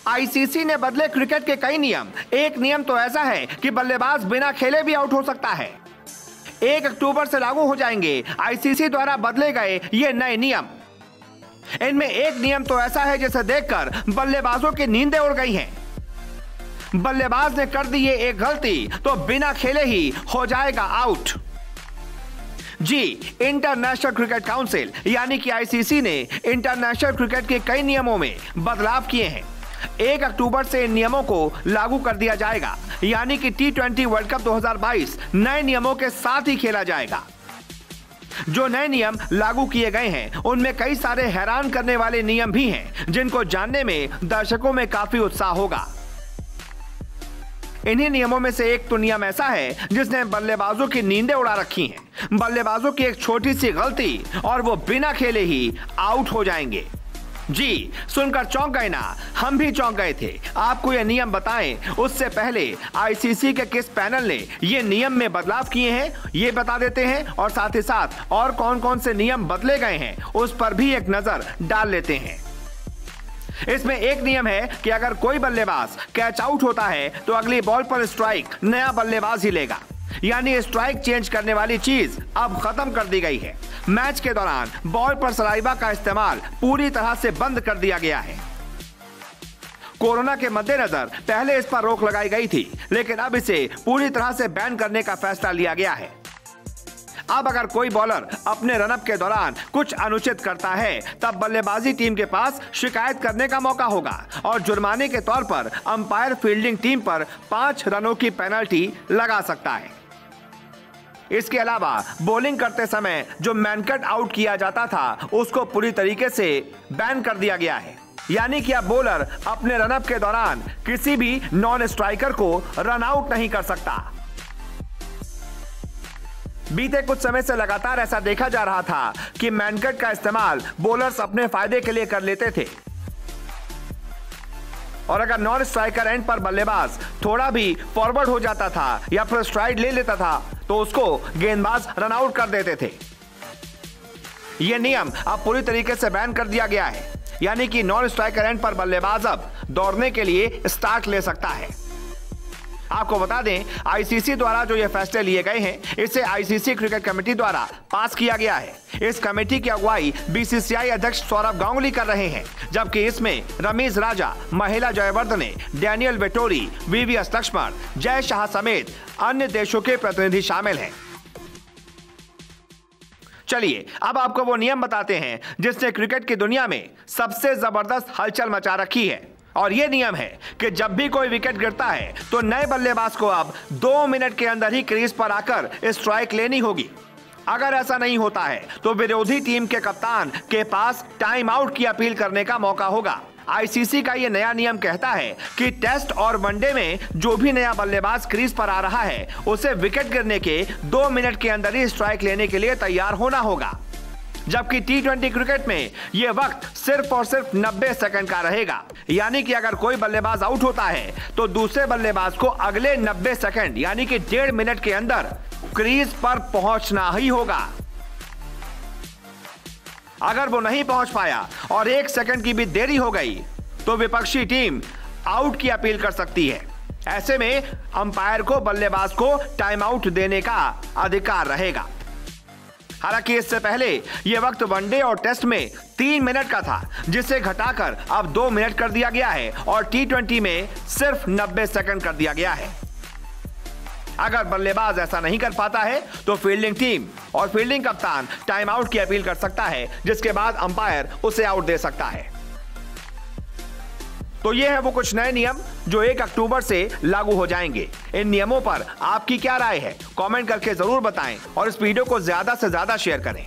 ICC ने बदले cricket के कई नियम। एक नियम तो ऐसा है कि बल्लेबाज बिना खेले भी आउट हो सकता है। 1 अक्टूबर से लागू हो जाएंगे आईसीसी द्वारा बदले गए ये नए नियम। इनमें एक नियम तो ऐसा है जिसे देखकर बल्लेबाजों की नींदें उड़ गई हैं। बल्लेबाज ने कर दी ये एक गलती तो बिना खेले ही हो जाएगा आउट। जी, इंटरनेशनल क्रिकेट काउंसिल यानी कि आईसीसी ने इंटरनेशनल क्रिकेट के कई नियमों में बदलाव किए हैं। 1 अक्टूबर से इन नियमों को लागू कर दिया जाएगा, यानी कि T20 वर्ल्ड कप 2022 नए नियमों के साथ ही खेला जाएगा। जो नए नियम लागू किए गए हैं उनमें कई सारे हैरान करने वाले नियम भी हैं, जिनको जानने में दर्शकों में काफी उत्साह होगा। इन्हीं नियमों में से एक तो नियम ऐसा है जिसने बल्लेबाजों की नींदें उड़ा रखी हैं। बल्लेबाजों की एक छोटी सी गलती और वो बिना खेले ही आउट हो जाएंगे। जी, सुनकर चौंक गए ना? हम भी चौंक गए थे। आपको ये नियम बताएं उससे पहले आईसीसी के किस पैनल ने ये नियम में बदलाव किए हैं ये बता देते हैं, और साथ ही साथ और कौन कौन से नियम बदले गए हैं उस पर भी एक नजर डाल लेते हैं। इसमें एक नियम है कि अगर कोई बल्लेबाज कैच आउट होता है तो अगली बॉल पर स्ट्राइक नया बल्लेबाज ही लेगा, यानी स्ट्राइक चेंज करने वाली चीज अब खत्म कर दी गई है। मैच के दौरान बॉल पर सलाइवा का इस्तेमाल पूरी तरह से बंद कर दिया गया है। कोरोना के मद्देनजर पहले इस पर रोक लगाई गई थी, लेकिन अब इसे पूरी तरह से बैन करने का फैसला लिया गया है। अब अगर कोई बॉलर अपने रनअप के दौरान कुछ अनुचित करता है तब बल्लेबाजी टीम के पास शिकायत करने का मौका होगा और जुर्माने के तौर पर अंपायर फील्डिंग टीम पर 5 रनों की पेनल्टी लगा सकता है। इसके अलावा बॉलिंग करते समय जो मैनकट आउट किया जाता था उसको पूरी तरीके से बैन कर दिया गया है, यानी कि अब बॉलर अपने रनअप के दौरान किसी भी नॉन स्ट्राइकर को रन आउट नहीं कर सकता। बीते कुछ समय से लगातार ऐसा देखा जा रहा था कि मैनकट का इस्तेमाल बॉलर्स अपने फायदे के लिए कर लेते थे, और अगर नॉन स्ट्राइकर एंड पर बल्लेबाज थोड़ा भी फॉरवर्ड हो जाता था या फिर स्ट्राइड ले लेता था तो उसको गेंदबाज रन आउट कर देते थे। यह नियम अब पूरी तरीके से बैन कर दिया गया है, यानी कि नॉन स्ट्राइकर एंड पर बल्लेबाज अब दौड़ने के लिए स्टार्ट ले सकता है। आपको बता दें, आईसीसी द्वारा जो ये फैसले लिए गए हैं इसे आईसीसी क्रिकेट कमेटी द्वारा पास किया गया है। इस कमेटी की अगुवाई बीसीसीआई अध्यक्ष सौरभ गांगुली कर रहे हैं, जबकि इसमें Ramiz Raja, Mahela Jayawardene, Daniel Vettori, VVS Laxman, Jay Shah समेत अन्य देशों के प्रतिनिधि शामिल हैं। चलिए अब आपको वो नियम बताते हैं जिसने क्रिकेट की दुनिया में सबसे जबरदस्त हलचल मचा रखी है, और यह नियम है कि जब भी कोई विकेट गिरता है तो नए बल्लेबाज को अब 2 मिनट के अंदर ही क्रीज पर आकर स्ट्राइक लेनी होगी। अगर ऐसा नहीं होता है तो विरोधी टीम के कप्तान के पास टाइम आउट की अपील करने का मौका होगा। आईसीसी का यह नया नियम कहता है कि टेस्ट और वनडे में जो भी नया बल्लेबाज क्रीज पर आ रहा है उसे विकेट गिरने के 2 मिनट के अंदर ही स्ट्राइक लेने के लिए तैयार होना होगा, जबकि T20 क्रिकेट में यह वक्त सिर्फ और सिर्फ 90 सेकंड का रहेगा। यानी कि अगर कोई बल्लेबाज आउट होता है तो दूसरे बल्लेबाज को अगले 90 सेकंड यानी कि 1.5 मिनट के अंदर क्रीज पर पहुंचना ही होगा। अगर वो नहीं पहुंच पाया और 1 सेकंड की भी देरी हो गई तो विपक्षी टीम आउट की अपील कर सकती है। ऐसे में अंपायर को बल्लेबाज को टाइम आउट देने का अधिकार रहेगा। हालांकि इससे पहले यह वक्त वनडे और टेस्ट में 3 मिनट का था, जिसे घटाकर अब 2 मिनट कर दिया गया है और T20 में सिर्फ 90 सेकंड कर दिया गया है। अगर बल्लेबाज ऐसा नहीं कर पाता है तो फील्डिंग टीम और फील्डिंग कप्तान टाइम आउट की अपील कर सकता है, जिसके बाद अंपायर उसे आउट दे सकता है। तो ये है वो कुछ नए नियम जो 1 अक्टूबर से लागू हो जाएंगे। इन नियमों पर आपकी क्या राय है? कमेंट करके जरूर बताएं और इस वीडियो को ज्यादा से ज्यादा शेयर करें।